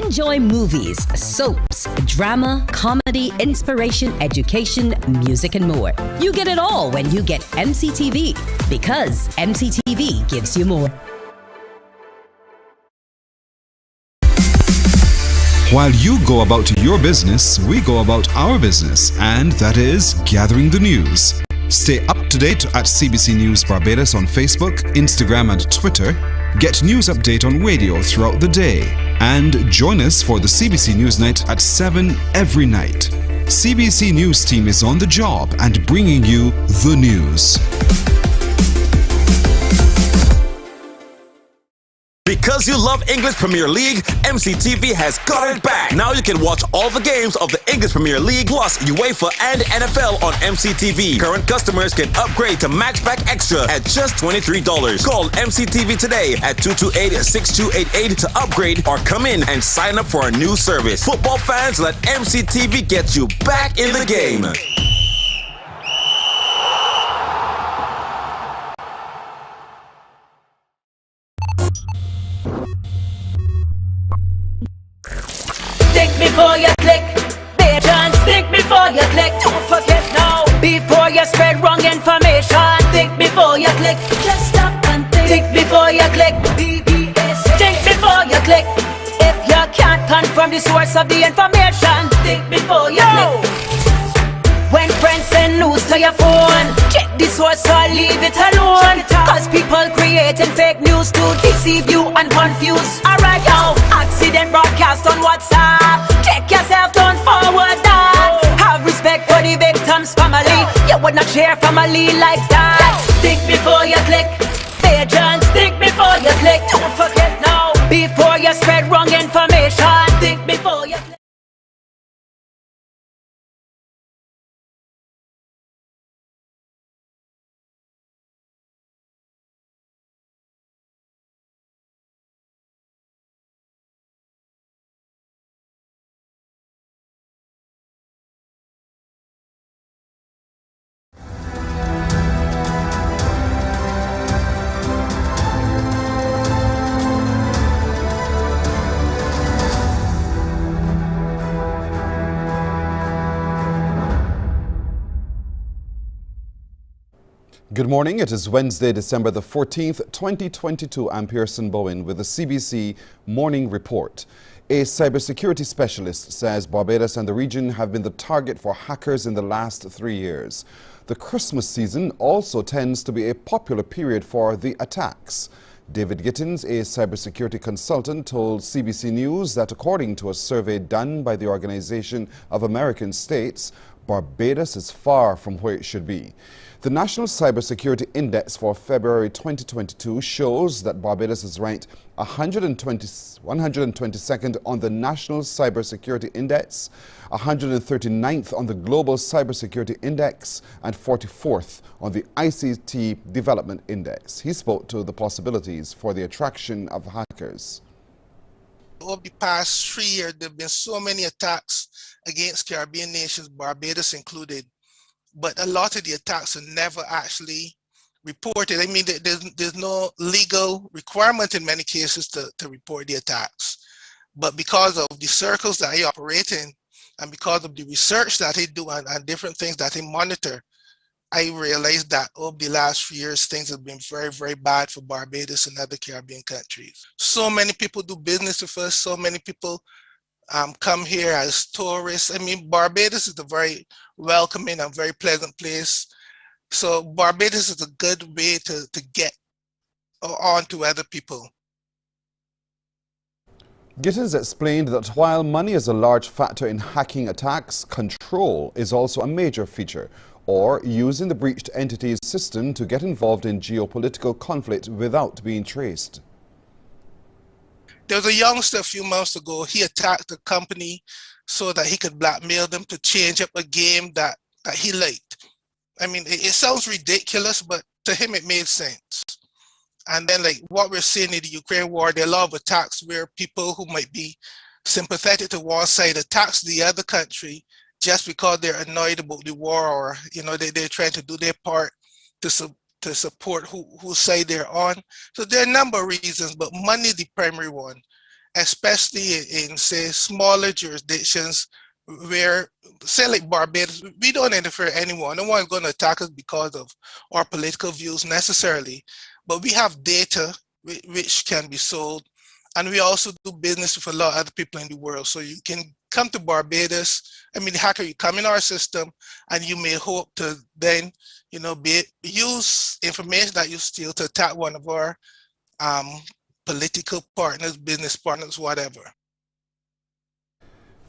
Enjoy movies, soaps, drama, comedy, inspiration, education, music, and more. You get it all when you get MCTV, because MCTV gives you more. While you go about your business, we go about our business, and that is gathering the news. Stay up to date at CBC News Barbados on Facebook, Instagram, and Twitter. Get news update on radio throughout the day. And join us for the CBC News Night at 7 every night. CBC News team is on the job and bringing you the news. Because you love English Premier League, MCTV has got it back. Now you can watch all the games of the English Premier League plus UEFA and NFL on MCTV. Current customers can upgrade to Max Pack Extra at just $23. Call MCTV today at 228-6288 to upgrade or come in and sign up for our new service. Football fans, let MCTV get you back in the game. Think before you click, Patreon. Think before you click. Don't forget now. Before you spread wrong information. Think before you click. Just stop and think. Think before you click. BBS. Think before you click. If you can't confirm the source of the information, think before you click. When friends send news to your phone, check the source or leave it alone. Cause people creating fake news to deceive you and confuse. Alright yo, accident broadcast on WhatsApp. Check yourself, don't forward that. Have respect for the victim's family. You would not share family like that. Think before you click. Agents, think before you click. Don't forget now. Before you spread wrong information, think before you click. Good morning. It is Wednesday, December the 14th, 2022. I'm Pearson Bowen with the CBC Morning Report. A cybersecurity specialist says Barbados and the region have been the target for hackers in the last 3 years. The Christmas season also tends to be a popular period for the attacks. David Gittins, a cybersecurity consultant, told CBC News that according to a survey done by the Organization of American States, Barbados is far from where it should be. The National Cybersecurity Index for February 2022 shows that Barbados is ranked 122nd on the National Cybersecurity Index, 139th on the Global Cybersecurity Index, and 44th on the ICT Development Index. He spoke to the possibilities for the attraction of hackers. Over the past 3 years, there have been so many attacks against Caribbean nations, Barbados included. But a lot of the attacks are never actually reported. I mean, there's no legal requirement in many cases to report the attacks. But because of the circles that I operate in, and because of the research that I do and different things that I monitor, I realized that over the last few years, things have been very, very bad for Barbados and other Caribbean countries. So many people do business with us, so many people come here as tourists. I mean, Barbados is a very welcoming and very pleasant place. So Barbados is a good way to get on to other people. Gittins explained that while money is a large factor in hacking attacks, control is also a major feature, or using the breached entity's system to get involved in geopolitical conflict without being traced. There was a youngster a few months ago, he attacked a company so that he could blackmail them to change up a game that he liked. I mean, it sounds ridiculous, but to him it made sense. And then like what we're seeing in the Ukraine war, there are a lot of attacks where people who might be sympathetic to one side attacks the other country just because they're annoyed about the war, or they're trying to do their part to support whose side they're on. So there are a number of reasons, but money is the primary one. especially in, say, smaller jurisdictions where, say, like Barbados, we don't interfere anyone. No one's going to attack us because of our political views necessarily, but we have data which can be sold, and we also do business with a lot of other people in the world. So you can come to Barbados. I mean, the hacker, you come in our system, and you may hope to then, use information that you steal to attack one of our political partners, business partners, whatever.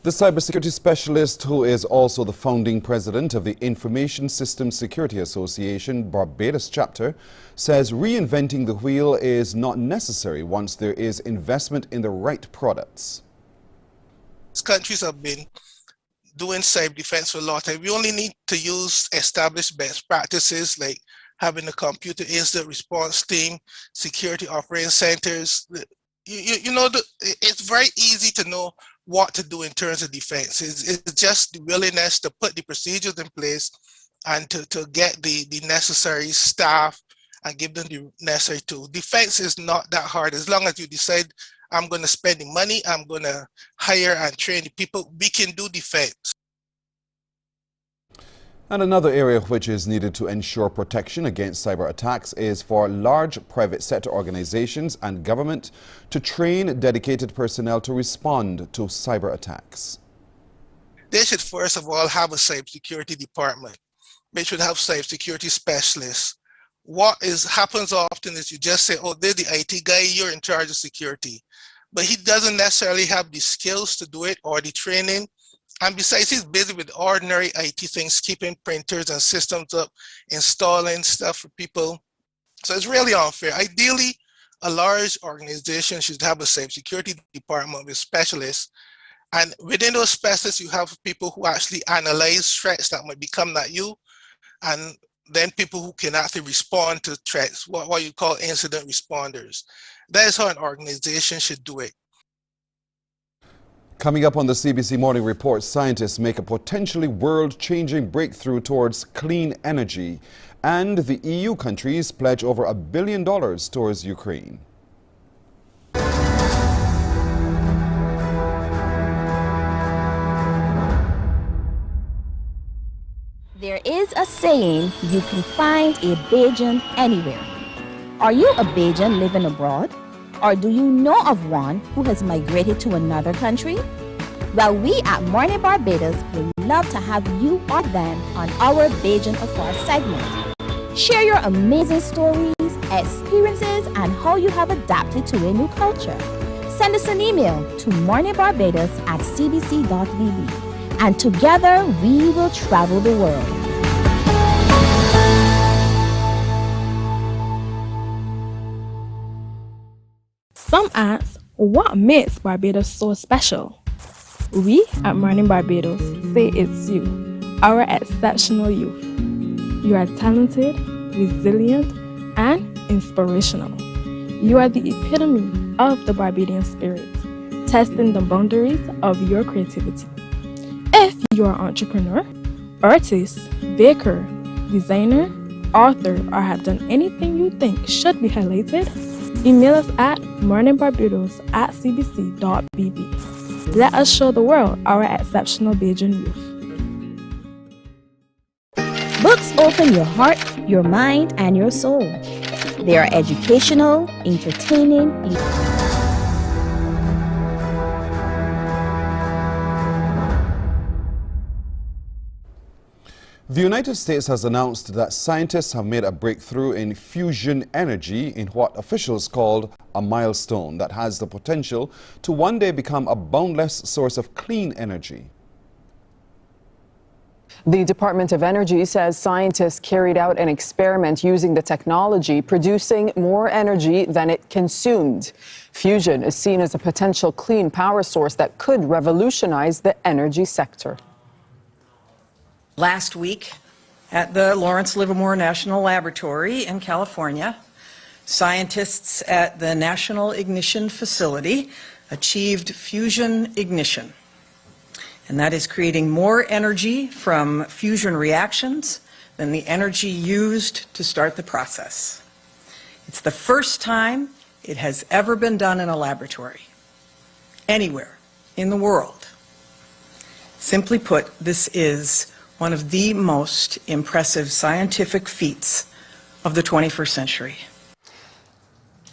The cybersecurity specialist, who is also the founding president of the Information Systems Security Association Barbados chapter, says reinventing the wheel is not necessary once there is investment in the right products. Countries have been doing cyber defense for a lot of time. We only need to use established best practices like having a computer incident response team, security operating centers. It's very easy to know what to do in terms of defense. It's just the willingness to put the procedures in place and to get the necessary staff and give them the necessary tools. Defense is not that hard. As long as you decide, I'm going to spend the money, I'm going to hire and train the people, we can do defense. And another area which is needed to ensure protection against cyber attacks is for large private sector organizations and government to train dedicated personnel to respond to cyber attacks. They should first of all have a cybersecurity department. They should have cybersecurity specialists. What happens often is you just say, oh, they're the IT guy, you're in charge of security. But he doesn't necessarily have the skills to do it or the training. And besides, he's busy with ordinary IT things, keeping printers and systems up, installing stuff for people. So it's really unfair. Ideally, a large organization should have a cybersecurity department with specialists. And within those specialists, you have people who actually analyze threats that might become at you, and then people who can actually respond to threats, what you call incident responders. That is how an organization should do it. Coming up on the CBC Morning Report, scientists make a potentially world-changing breakthrough towards clean energy, and the EU countries pledge over $1 billion towards Ukraine. There is a saying, you can find a Bajan anywhere. Are you a Bajan living abroad? Or do you know of one who has migrated to another country? Well, we at Mornin Barbados would love to have you or them on our Bajan Afar segment. Share your amazing stories, experiences, and how you have adapted to a new culture. Send us an email to morninbarbados@cbc.bb. And together we will travel the world. Some ask, what makes Barbados so special? We at Mornin Barbados say it's you, our exceptional youth. You are talented, resilient, and inspirational. You are the epitome of the Barbadian spirit, testing the boundaries of your creativity. If you are an entrepreneur, artist, baker, designer, author, or have done anything you think should be highlighted, email us at morninbarbados@cbc.bb. Let us show the world our exceptional Bajan youth. Books open your heart, your mind, and your soul. They are educational, entertaining. The United States has announced that scientists have made a breakthrough in fusion energy in what officials called a milestone that has the potential to one day become a boundless source of clean energy. The Department of Energy says scientists carried out an experiment using the technology, producing more energy than it consumed. Fusion is seen as a potential clean power source that could revolutionize the energy sector. Last week, at the Lawrence Livermore National Laboratory in California, scientists at the National Ignition Facility achieved fusion ignition. And that is creating more energy from fusion reactions than the energy used to start the process. It's the first time it has ever been done in a laboratory. anywhere in the world. Simply put, this is one of the most impressive scientific feats of the 21st century.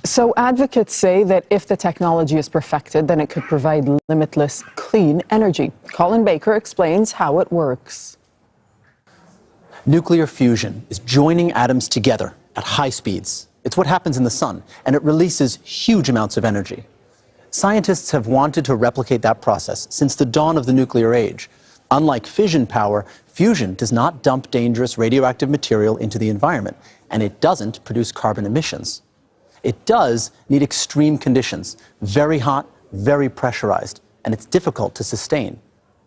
So advocates say that if the technology is perfected, then it could provide limitless clean energy. Colin Baker explains how it works. Nuclear fusion is joining atoms together at high speeds. It's what happens in the sun, and it releases huge amounts of energy. Scientists have wanted to replicate that process since the dawn of the nuclear age. Unlike fission power, fusion does not dump dangerous radioactive material into the environment, and it doesn't produce carbon emissions. It does need extreme conditions, very hot, very pressurized, and it's difficult to sustain.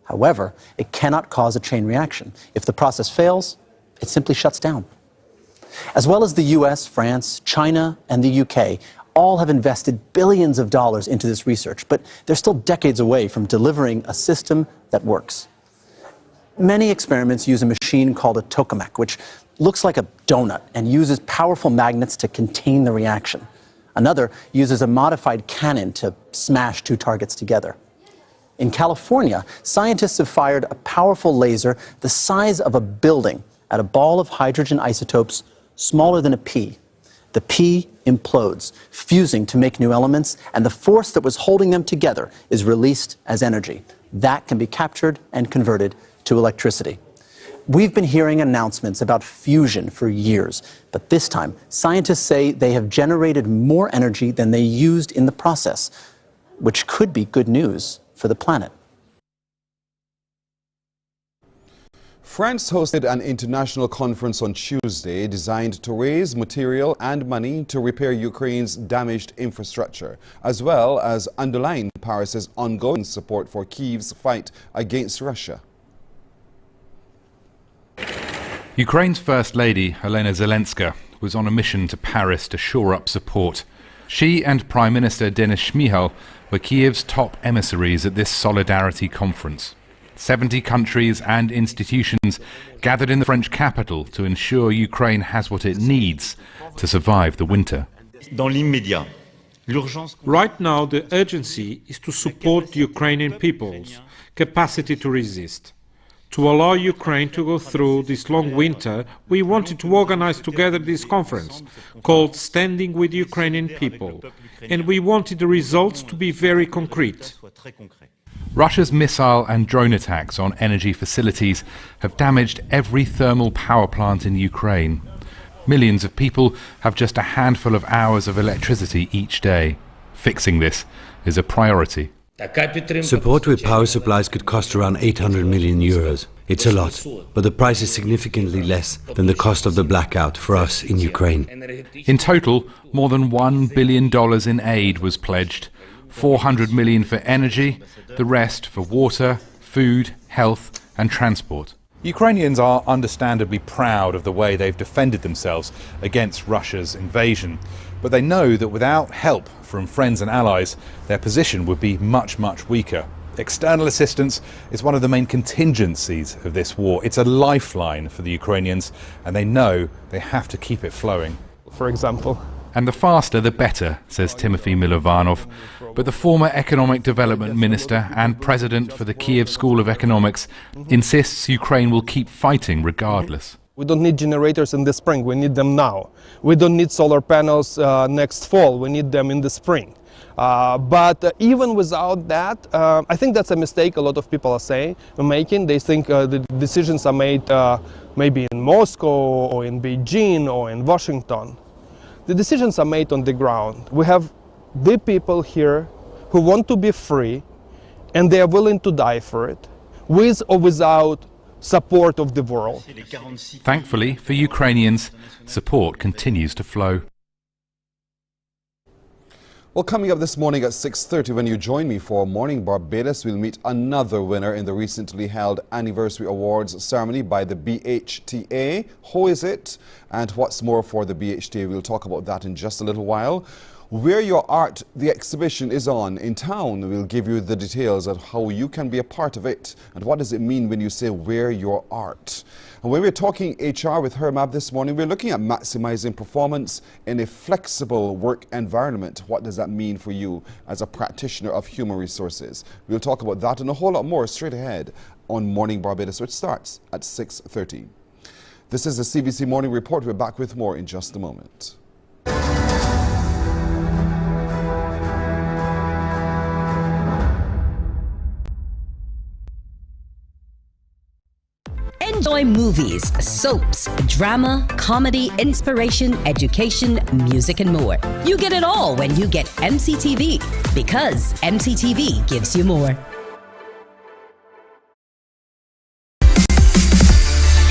However, it cannot cause a chain reaction. If the process fails, it simply shuts down. As well as the US, France, China, and the UK, all have invested billions of dollars into this research, but they're still decades away from delivering a system that works. Many experiments use a machine called a tokamak, which looks like a donut and uses powerful magnets to contain the reaction. Another uses a modified cannon to smash two targets together. In California, scientists have fired a powerful laser the size of a building at a ball of hydrogen isotopes smaller than a pea. The pea implodes, fusing to make new elements, and the force that was holding them together is released as energy. That can be captured and converted to electricity. We've been hearing announcements about fusion for years, but this time, scientists say they have generated more energy than they used in the process, which could be good news for the planet. France hosted an international conference on Tuesday designed to raise material and money to repair Ukraine's damaged infrastructure, as well as underline Paris's ongoing support for Kyiv's fight against Russia. Ukraine's First Lady, Olena Zelenska, was on a mission to Paris to shore up support. She and Prime Minister Denis Shmyhal were Kyiv's top emissaries at this solidarity conference. 70 countries and institutions gathered in the French capital to ensure Ukraine has what it needs to survive the winter. Right now, the urgency is to support the Ukrainian people's capacity to resist. To allow Ukraine to go through this long winter, we wanted to organize together this conference called Standing with Ukrainian People, and we wanted the results to be very concrete. Russia's missile and drone attacks on energy facilities have damaged every thermal power plant in Ukraine. Millions of people have just a handful of hours of electricity each day. Fixing this is a priority. Support with power supplies could cost around 800 million euros. It's a lot, but the price is significantly less than the cost of the blackout for us in Ukraine. In total, more than $1 billion in aid was pledged. 400 million for energy, the rest for water, food, health and transport. Ukrainians are understandably proud of the way they've defended themselves against Russia's invasion, but they know that without help from friends and allies, their position would be much, much weaker. External assistance is one of the main contingencies of this war. It's a lifeline for the Ukrainians, and they know they have to keep it flowing. For example. And the faster the better, says Timothy Milovanov. But the former economic development minister and president for the Kiev School of Economics insists Ukraine will keep fighting regardless. We don't need generators in the spring, we need them now. We don't need solar panels next fall, we need them in the spring. But even without that, I think that's a mistake a lot of people are making. They think the decisions are made maybe in Moscow or in Beijing or in Washington. The decisions are made on the ground. We have the people here who want to be free and they are willing to die for it, with or without support of the world. Thankfully for Ukrainians, support continues to flow. Well, coming up this morning at 6:30, when you join me for Morning Barbados, we'll meet another winner in the recently held Anniversary Awards ceremony by the BHTA. Who is it? And what's more for the BHTA? We'll talk about that in just a little while. Where Your Art, the exhibition is on in town. We'll give you the details of how you can be a part of it and what does it mean when you say Wear Your Art. And when we're talking HR with Hermab this morning, we're looking at maximizing performance in a flexible work environment. What does that mean for you as a practitioner of human resources? We'll talk about that and a whole lot more straight ahead on Morning Barbados, which starts at 6:30. This is the CBC Morning Report. We're back with more in just a moment. Enjoy movies, soaps, drama, comedy, inspiration, education, music and more. You get it all when you get MCTV, because MCTV gives you more.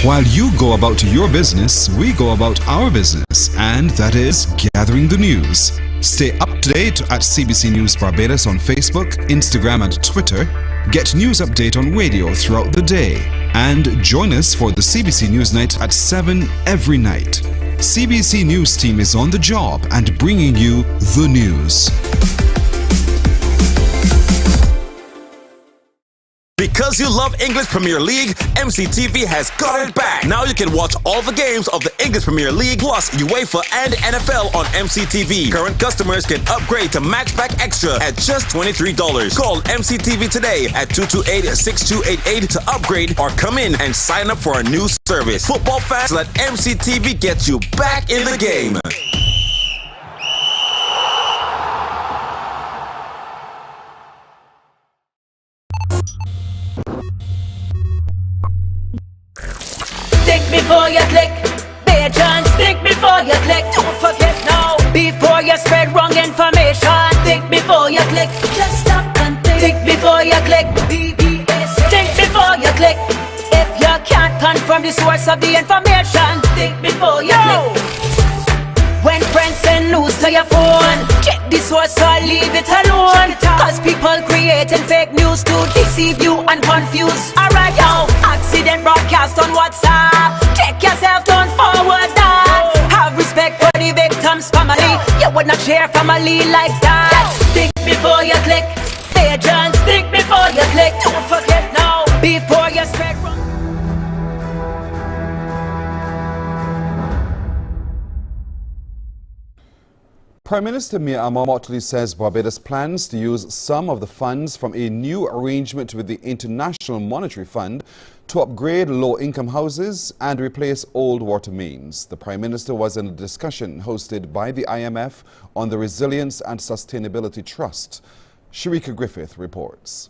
While you go about your business, we go about our business, and that is gathering the news. Stay up to date at CBC News Barbados on Facebook, Instagram and Twitter. Get news update on radio throughout the day. And join us for the CBC News Night at 7 every night. CBC News team is on the job and bringing you the news. Because you love English Premier League, MCTV has got it back. Now you can watch all the games of the English Premier League plus UEFA and NFL on MCTV. Current customers can upgrade to Max Pack Extra at just $23. Call MCTV today at 228-6288 to upgrade or come in and sign up for our new service. Football fans, let MCTV get you back in the game. Think before you click, Pigeons, think before you click. Don't forget now, before you spread wrong information. Think before you click, just stop and think. Think before you click, BBS. Think before you click. If you can't confirm the source of the information, think before you click. When friends send news to your phone, check the source or leave it alone. Cause people creating fake news to deceive you and confuse. Alright now, accident broadcast on WhatsApp. Check yourself, don't forward that. Have respect for the victim's family. You would not share family like that. Think before you click. Agents, think before you click. Don't forget now, before you spread wrong. Prime Minister Mia Motley says Barbados plans to use some of the funds from a new arrangement with the International Monetary Fund to upgrade low-income houses and replace old water mains. The Prime Minister was in a discussion hosted by the IMF on the Resilience and Sustainability Trust. Sharika Griffith reports.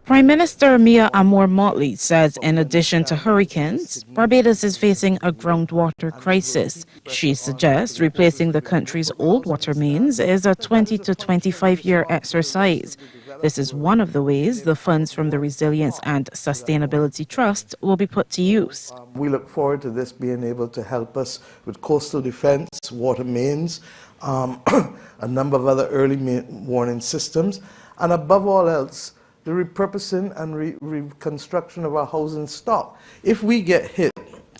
Prime Minister Mia Motley says in addition to hurricanes, Barbados is facing a groundwater crisis. She suggests replacing the country's old water mains is a 20 to 25-year exercise. This is one of the ways the funds from the Resilience and Sustainability Trust will be put to use. We look forward to this being able to help us with coastal defense, water mains, a number of other early warning systems, and above all else, the repurposing and reconstruction of our housing stock. If we get hit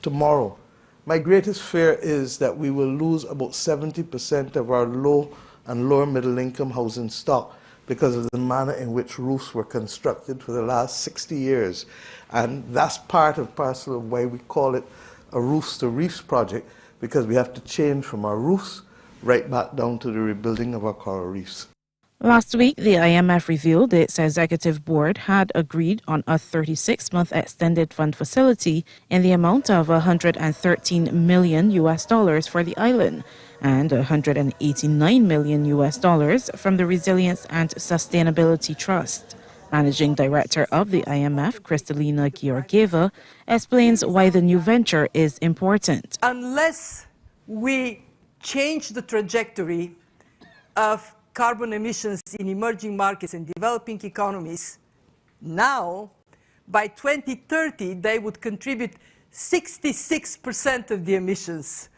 tomorrow, my greatest fear is that we will lose about 70% of our low and lower middle income housing stock because of the manner in which roofs were constructed for the last 60 years. And that's part and parcel of why we call it a roofs to reefs project, because we have to change from our roofs right back down to the rebuilding of our coral reefs. Last week, the IMF revealed its executive board had agreed on a 36-month extended fund facility in the amount of $113 million for the island and $189 million from the Resilience and Sustainability Trust. Managing Director of the IMF, Kristalina Georgieva, explains why the new venture is important. Unless we change the trajectory of carbon emissions in emerging markets and developing economies, now, by 2030, they would contribute 66% of the emissions,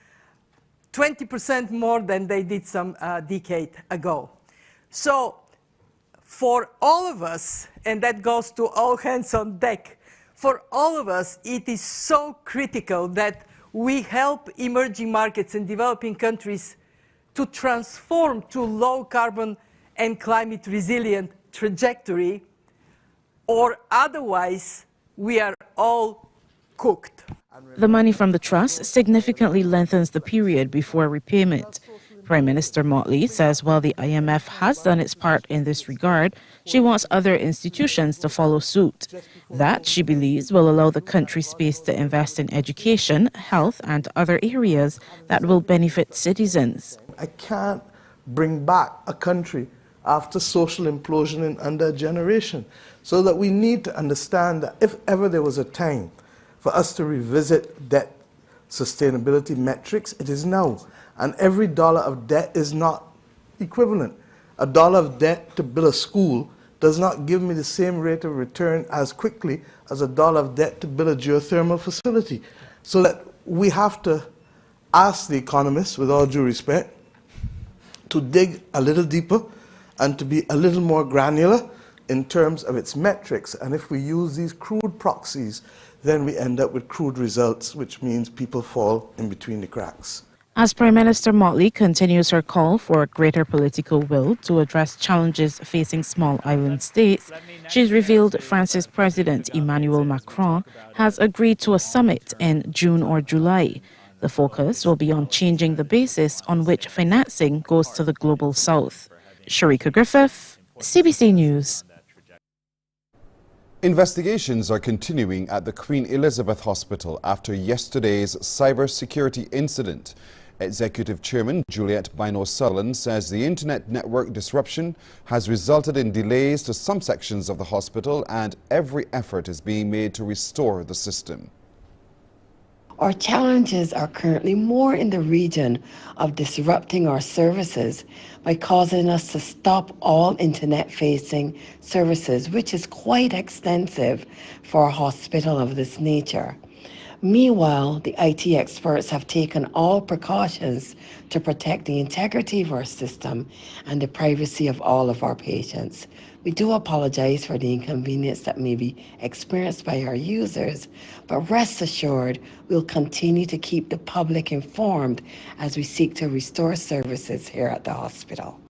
20% more than they did some decade ago. So, for all of us, and that goes to all hands on deck, for all of us, it is so critical that we help emerging markets and developing countries to transform to low carbon and climate resilient trajectory, or otherwise we are all cooked. The money from the trust significantly lengthens the period before repayment. Prime Minister Motley says while the IMF has done its part in this regard, she wants other institutions to follow suit. That, she believes, will allow the country space to invest in education, health, and other areas that will benefit citizens. I can't bring back a country after social implosion in under a generation. So that we need to understand that if ever there was a time for us to revisit debt sustainability metrics, it is now. And every dollar of debt is not equivalent. A dollar of debt to build a school does not give me the same rate of return as quickly as a dollar of debt to build a geothermal facility. So that we have to ask the economists, with all due respect, to dig a little deeper and to be a little more granular in terms of its metrics. And if we use these crude proxies, then we end up with crude results, which means people fall in between the cracks. As Prime Minister Motley continues her call for greater political will to address challenges facing small island states, she's revealed France's President Emmanuel Macron has agreed to a summit in June or July. The focus will be on changing the basis on which financing goes to the global south. Sharika Griffith, CBC News. Investigations are continuing at the Queen Elizabeth Hospital after yesterday's cybersecurity incident. Executive Chairman Juliet Bino-Sutherland says the internet network disruption has resulted in delays to some sections of the hospital and every effort is being made to restore the system. Our challenges are currently more in the region of disrupting our services by causing us to stop all internet-facing services, which is quite extensive for a hospital of this nature. Meanwhile, the IT experts have taken all precautions to protect the integrity of our system and the privacy of all of our patients. We do apologize for the inconvenience that may be experienced by our users, but rest assured, we'll continue to keep the public informed as we seek to restore services here at the hospital.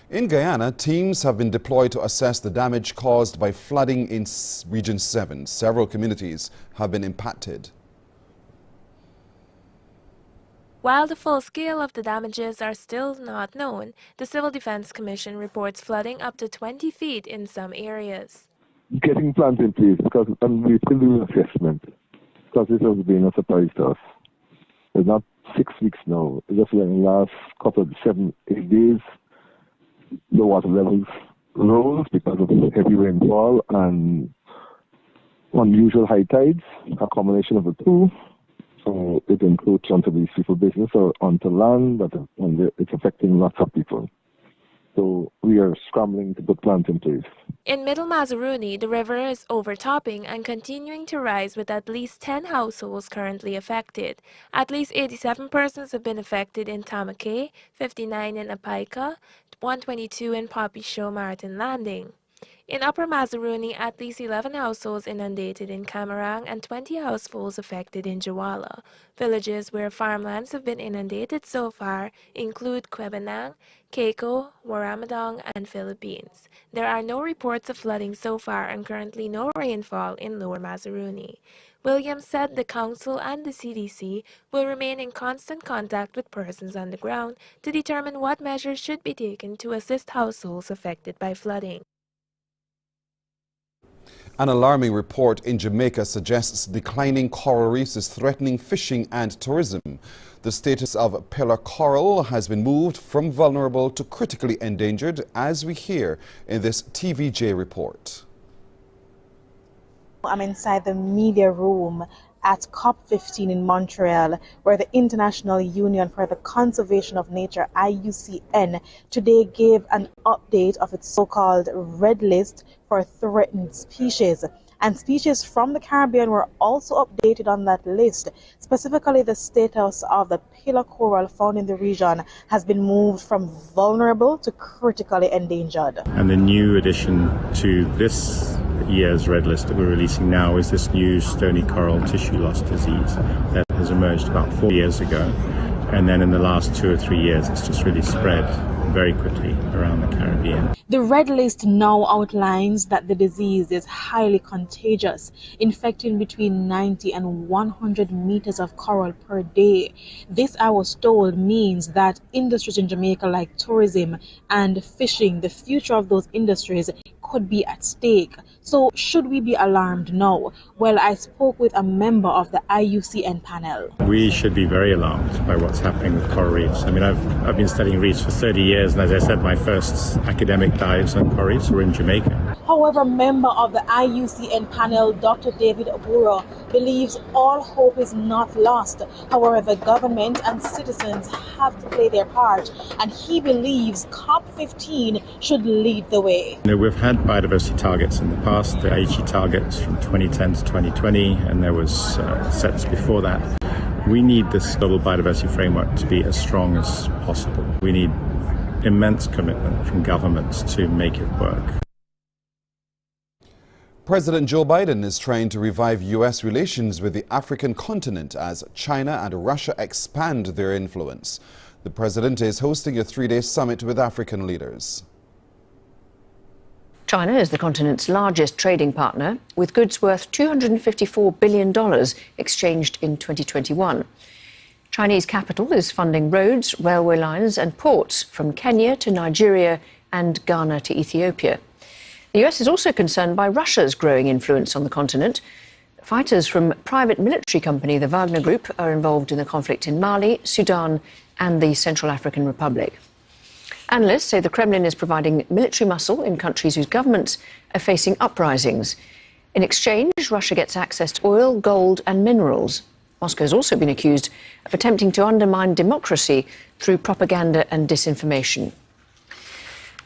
In Guyana, teams have been deployed to assess the damage caused by flooding in Region 7. Several communities have been impacted. While the full scale of the damages are still not known, the Civil Defense Commission reports flooding up to 20 feet in some areas. Getting plans in place, because we still do assessment, because this has been a surprise to us. It's not 6 weeks now. It's just in the last couple of 7-8 days, the water levels rose because of the heavy rainfall and unusual high tides, a combination of the two. So it encroached onto these people's business or onto land, and it's affecting lots of people. So we are scrambling to put plans in place. In Middle Mazaruni, the river is overtopping and continuing to rise with at least 10 households currently affected. At least 87 persons have been affected in Tamake, 59 in Apaika, 122 in Poppy Show Martin Landing. In Upper Mazaruni, at least 11 households inundated in Camarang and 20 households affected in Jawala. Villages where farmlands have been inundated so far include Kwebanang, Keiko, Waramadong, and Philippines. There are no reports of flooding so far and currently no rainfall in Lower Mazaruni. Williams said the Council and the CDC will remain in constant contact with persons on the ground to determine what measures should be taken to assist households affected by flooding. An alarming report in Jamaica suggests declining coral reefs is threatening fishing and tourism. The status of pillar coral has been moved from vulnerable to critically endangered, as we hear in this TVJ report. I'm inside the media room at COP15 in Montreal, where the International Union for the Conservation of Nature, IUCN, today gave an update of its so-called red list for threatened species. And species from the Caribbean were also updated on that list. Specifically, the status of the pillar coral found in the region has been moved from vulnerable to critically endangered. And the new addition to this year's red list that we're releasing now is this new stony coral tissue loss disease that has emerged about 4 years ago. And then in the last 2 or 3 years, it's just really spread very quickly around the Caribbean. The red list now outlines that the disease is highly contagious, infecting between 90 and 100 meters of coral per day. This, I was told, means that industries in Jamaica like tourism and fishing, the future of those industries could be at stake. So should we be alarmed now? Well, I spoke with a member of the IUCN panel. We should be very alarmed by what's happening with coral reefs. I mean, I've been studying reefs for 30 years, and as I said, my first academic dives on coral reefs were in Jamaica. However, member of the IUCN panel, Dr. David Obura, believes all hope is not lost. However, the government and citizens have to play their part, and he believes COP15 should lead the way. You know, we've had biodiversity targets in the past, the Aichi targets from 2010 to 2020, and there was sets before that. We need this global biodiversity framework to be as strong as possible. We need immense commitment from governments to make it work. President Joe Biden is trying to revive U.S. relations with the African continent as China and Russia expand their influence. The president is hosting a 3-day summit with African leaders. China is the continent's largest trading partner, with goods worth $254 billion exchanged in 2021. Chinese capital is funding roads, railway lines and ports from Kenya to Nigeria and Ghana to Ethiopia. The US is also concerned by Russia's growing influence on the continent. Fighters from private military company, the Wagner Group, are involved in the conflict in Mali, Sudan and the Central African Republic. Analysts say the Kremlin is providing military muscle in countries whose governments are facing uprisings. In exchange, Russia gets access to oil, gold and minerals. Moscow has also been accused of attempting to undermine democracy through propaganda and disinformation.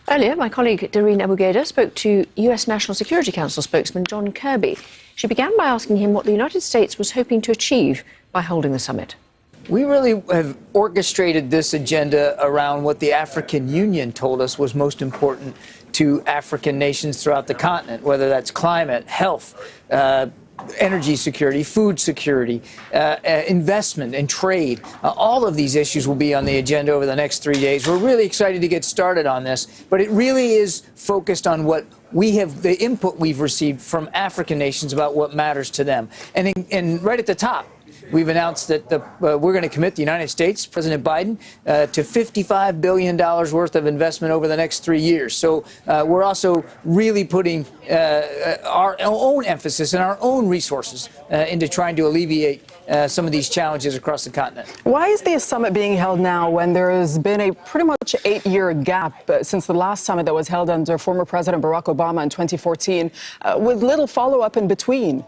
Earlier, my colleague Doreen Abugeda spoke to US National Security Council spokesman John Kirby. She began by asking him what the United States was hoping to achieve by holding the summit. We really have orchestrated this agenda around what the African Union told us was most important to African nations throughout the continent, whether that's climate, health, energy security, food security, investment and trade. All of these issues will be on the agenda over the next 3 days. We're really excited to get started on this, but it really is focused on what we have, the input we've received from African nations about what matters to them. And right at the top, we've announced that we're going to commit the United States, President Biden, to $55 billion worth of investment over the next 3 years. So we're also really putting our own emphasis and our own resources into trying to alleviate some of these challenges across the continent. Why is the summit being held now when there has been a pretty much 8-year gap since the last summit that was held under former President Barack Obama in 2014, with little follow-up in between?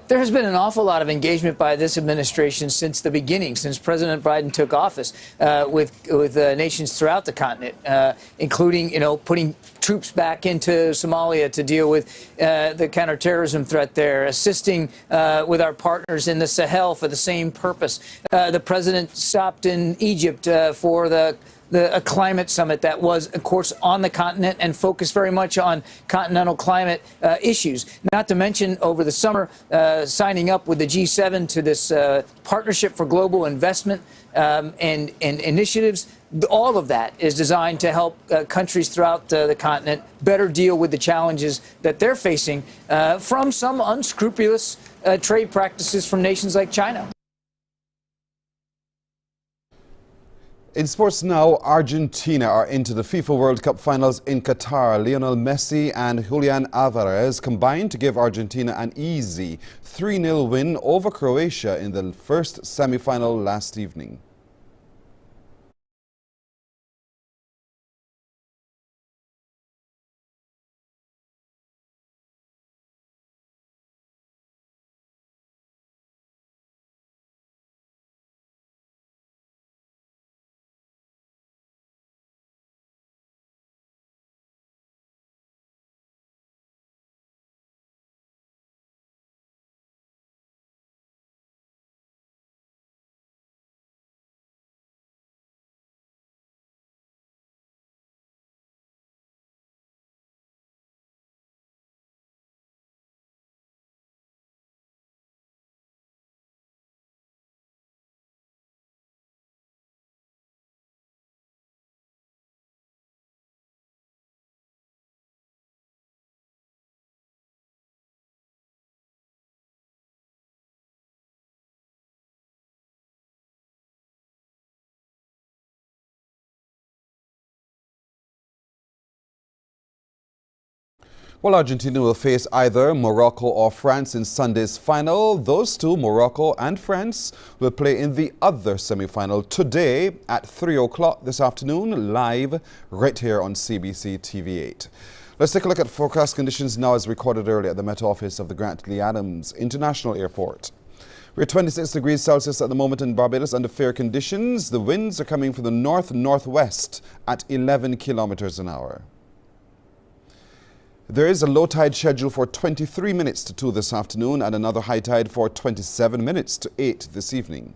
There has been an awful lot of engagement by this administration since the beginning, since President Biden took office, with nations throughout the continent, including, putting troops back into Somalia to deal with the counterterrorism threat there, assisting with our partners in the Sahel for the same purpose. The president stopped in Egypt for a climate summit that was, of course, on the continent and focused very much on continental climate issues. Not to mention, over the summer, signing up with the G7 to this Partnership for Global Investment and initiatives. All of that is designed to help countries throughout the continent better deal with the challenges that they're facing from some unscrupulous trade practices from nations like China. In sports now, Argentina are into the FIFA World Cup finals in Qatar. Lionel Messi and Julian Alvarez combined to give Argentina an easy 3-0 win over Croatia in the first semi-final last evening. Well, Argentina will face either Morocco or France in Sunday's final. Those two, Morocco and France, will play in the other semi-final today at 3 o'clock this afternoon, live right here on CBC TV8. Let's take a look at forecast conditions now as recorded earlier at the Met Office of the Grant Lee Adams International Airport. We're 26 degrees Celsius at the moment in Barbados under fair conditions. The winds are coming from the north-northwest at 11 kilometers an hour. There is a low tide scheduled for 23 minutes to 2 this afternoon and another high tide for 27 minutes to 8 this evening.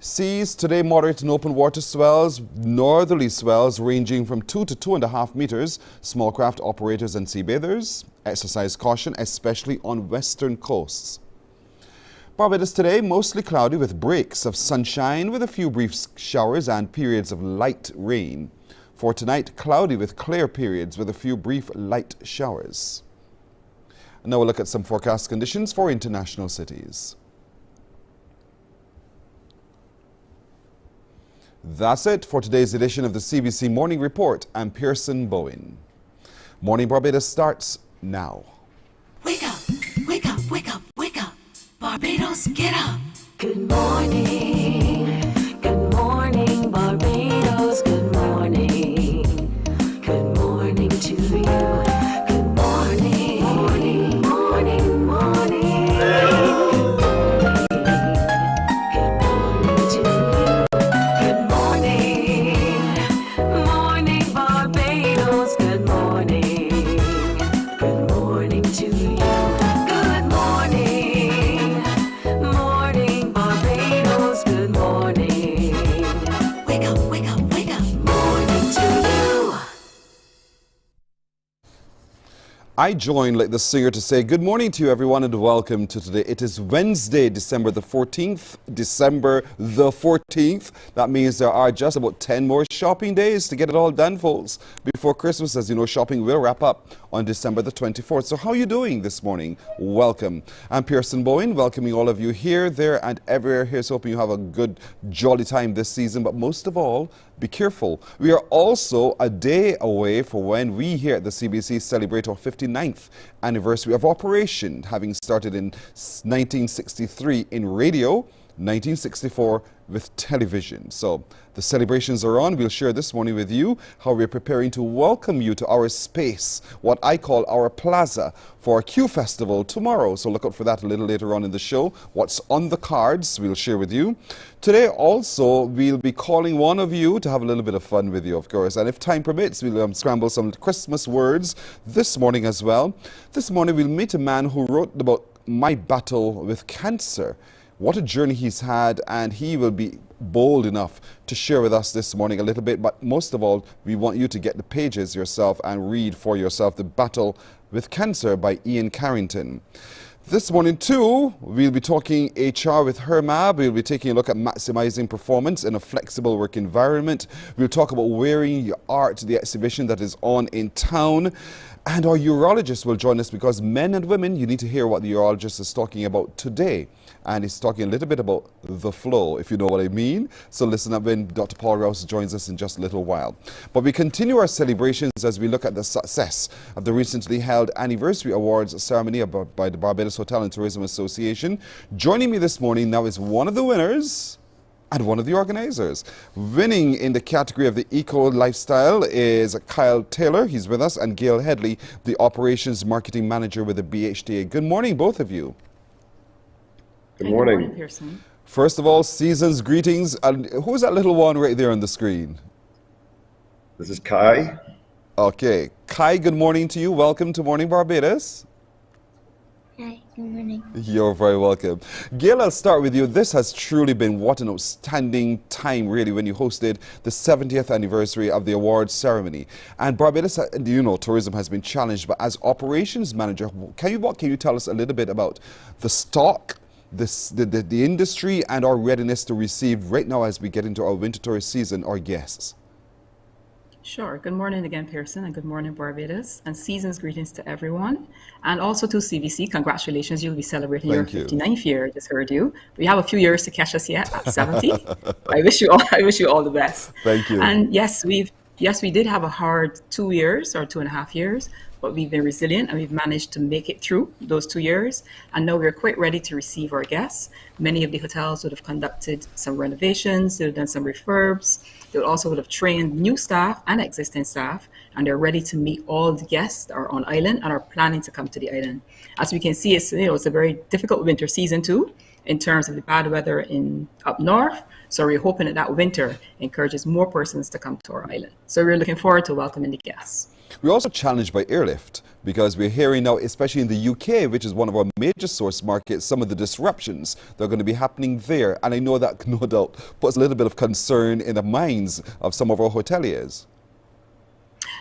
Seas today moderate and open water swells, northerly swells ranging from 2 to 2.5 meters. Small craft operators and sea bathers exercise caution, especially on western coasts. Barbados today mostly cloudy with breaks of sunshine with a few brief showers and periods of light rain. For tonight, cloudy with clear periods with a few brief light showers. Now we'll look at some forecast conditions for international cities. That's it for today's edition of the CBC Morning Report. I'm Pearson Bowen. Morning Barbados starts now. Wake up, wake up, wake up, wake up. Barbados, get up. Good morning. Good morning, Barbados. Good morning. Good morning to you. Good morning. Morning, morning, morning. Good morning to you. Good morning. Morning, Barbados. Good morning. Good morning to you. Good morning. Morning, Barbados. Good morning. Wake up, wake up, wake up. Morning to you. I join like the singer to say good morning to you everyone and welcome to today. It is Wednesday, December the 14th. December the 14th. That means there are just about 10 more shopping days to get it all done, folks. Before Christmas, as you know, shopping will wrap up on December the 24th. So how are you doing this morning? Welcome. I'm Pearson Bowen, welcoming all of you here, there and everywhere. Here's hoping you have a good, jolly time this season. But most of all, be careful. We are also a day away for when we here at the CBC celebrate our 59th anniversary of operation, having started in 1963 in radio, 1964 with television. So the celebrations are on. We'll share this morning with you how we're preparing to welcome you to our space, what I call our plaza, for our Q Festival tomorrow. So look out for that a little later on in the show. What's on the cards, we'll share with you. Today also, we'll be calling one of you to have a little bit of fun with you, of course. And if time permits, we'll scramble some Christmas words this morning as well. This morning, we'll meet a man who wrote about my battle with cancer. What a journey he's had, and he will be bold enough to share with us this morning a little bit. But most of all, we want you to get the pages yourself and read for yourself The Battle with Cancer by Ian Carrington. This morning too, we'll be talking HR with Hermab. We'll be taking a look at maximizing performance in a flexible work environment. We'll talk about wearing your art to the exhibition that is on in town. And our urologist will join us because men and women, you need to hear what the urologist is talking about today. And he's talking a little bit about the flow, if you know what I mean. So listen up when Dr. Paul Rouse joins us in just a little while. But we continue our celebrations as we look at the success of the recently held Anniversary Awards ceremony by the Barbados Hotel and Tourism Association. Joining me this morning now is one of the winners and one of the organizers. Winning in the category of the Eco Lifestyle is Kyle Taylor. He's with us, and Gail Headley, the Operations Marketing Manager with the BHTA. Good morning, both of you. Good morning. Good morning, Pearson. First of all, season's greetings. And who's that little one right there on the screen? This is Kai. Okay. Kai, good morning to you. Welcome to Morning Barbados. Hi, good morning. You're very welcome. Gail, I'll start with you. This has truly been what an outstanding time, really, when you hosted the 70th anniversary of the awards ceremony. And Barbados, you know, tourism has been challenged, but as operations manager, what can you tell us a little bit about the stock, the industry, and our readiness to receive right now as we get into our winter tourist season our guests? Sure. Good morning again, Pearson, and good morning, Barbados. And season's greetings to everyone. And also to CBC, congratulations. You'll be celebrating your 59th year. I just heard you. We have a few years to catch us yet at 70. I wish you all the best. Thank you. And yes, we've Yes, we did have a hard 2 years or 2.5 years, but we've been resilient and we've managed to make it through those 2 years. And now we're quite ready to receive our guests. Many of the hotels would have conducted some renovations, they would have done some refurbs. They would also would have trained new staff and existing staff, and they're ready to meet all the guests that are on island and are planning to come to the island. As we can see, it's a very difficult winter season too, in terms of the bad weather in up north. So we're hoping that winter encourages more persons to come to our island. So we're looking forward to welcoming the guests. We're also challenged by airlift because we're hearing now, especially in the UK, which is one of our major source markets, some of the disruptions that are going to be happening there. And I know that no doubt puts a little bit of concern in the minds of some of our hoteliers.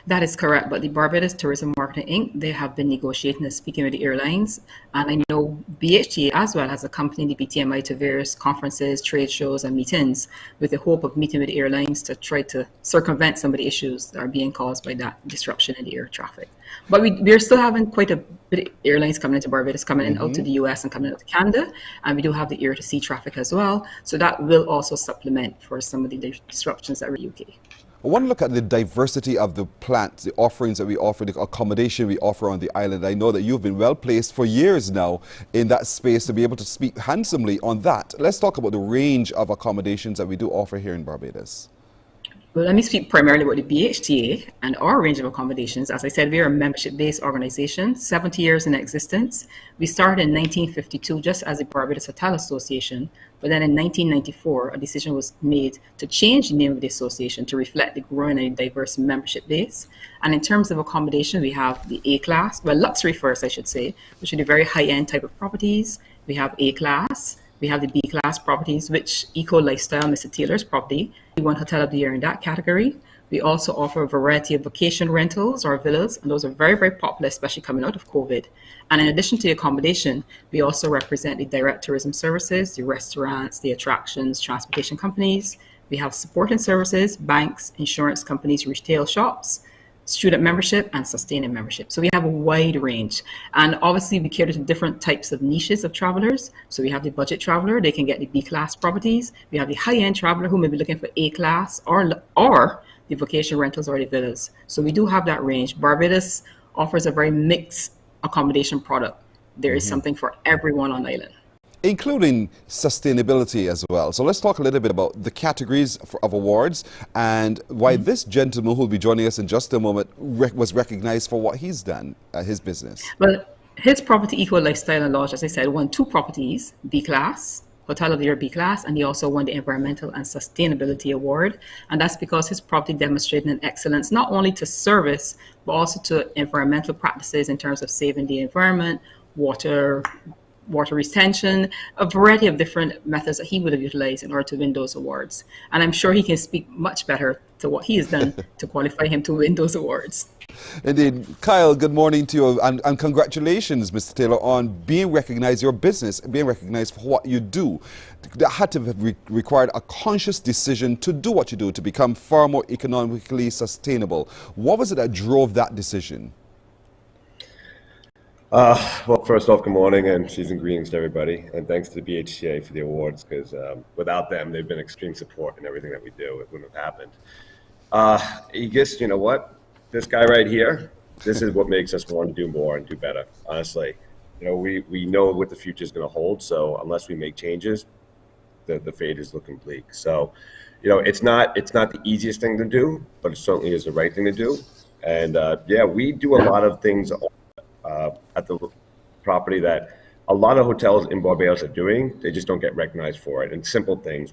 That is correct, but the Barbados Tourism Marketing Inc., they have been negotiating and speaking with the airlines, and I know BHTA as well has accompanied the BTMI to various conferences, trade shows and meetings with the hope of meeting with the airlines to try to circumvent some of the issues that are being caused by that disruption in the air traffic. But we're still having quite a bit of airlines coming into Barbados, coming in out to the US and coming out to Canada, and we do have the air to sea traffic as well, so that will also supplement for some of the disruptions that are in the UK. I want to look at the diversity of the plants, the offerings that we offer, the accommodation we offer on the island. I know that you've been well placed for years now in that space to be able to speak handsomely on that. Let's talk about the range of accommodations that we do offer here in Barbados. Well, let me speak primarily about the BHTA and our range of accommodations. As I said, we are a membership-based organization, 70 years in existence. We started in 1952 just as the Barbados Hotel Association, but then in 1994, a decision was made to change the name of the association to reflect the growing and diverse membership base. And in terms of accommodation, we have the A-class, well, luxury first, I should say, which are the very high-end type of properties. We have A-class. We have the B-class properties, which Eco Lifestyle, Mr. Taylor's property, we won Hotel of the Year in that category. We also offer a variety of vacation rentals or villas, and those are very, very popular, especially coming out of COVID. And in addition to the accommodation, we also represent the direct tourism services, the restaurants, the attractions, transportation companies. We have supporting services, banks, insurance companies, retail shops, student membership, and sustaining membership. So we have a wide range. And obviously we cater to different types of niches of travelers. So we have the budget traveler, they can get the B-class properties. We have the high-end traveler who may be looking for A-class or the vacation rentals or the villas. So we do have that range. Barbados offers a very mixed accommodation product. There is something for everyone on the island, including sustainability as well. So let's talk a little bit about the categories of awards and why this gentleman who will be joining us in just a moment was recognized for what he's done at his business. Well, his property, Eco Lifestyle and Lodge, as I said, won 2 properties, B-class, Hotel of the Year B-class, and he also won the Environmental and Sustainability Award. And that's because his property demonstrated an excellence not only to service, but also to environmental practices in terms of saving the environment, water retention, a variety of different methods that he would have utilized in order to win those awards. And I'm sure he can speak much better to what he has done to qualify him to win those awards. Indeed. Kyle, good morning to you, and congratulations, Mr. Taylor, on being recognized, your business, being recognized for what you do. That had to have required a conscious decision to do what you do, to become far more economically sustainable. What was it that drove that decision? Well, first off, good morning and season greetings to everybody. And thanks to the BHTA for the awards, because without them, they've been extreme support in everything that we do. It wouldn't have happened. You know what? This guy right here, this is what makes us want to do more and do better, honestly. You know, we know what the future is going to hold. So unless we make changes, the fate is looking bleak. So, you know, it's not the easiest thing to do, but it certainly is the right thing to do. And yeah, we do a lot of things at the property that a lot of hotels in Barbados are doing. They just don't get recognized for it. And simple things.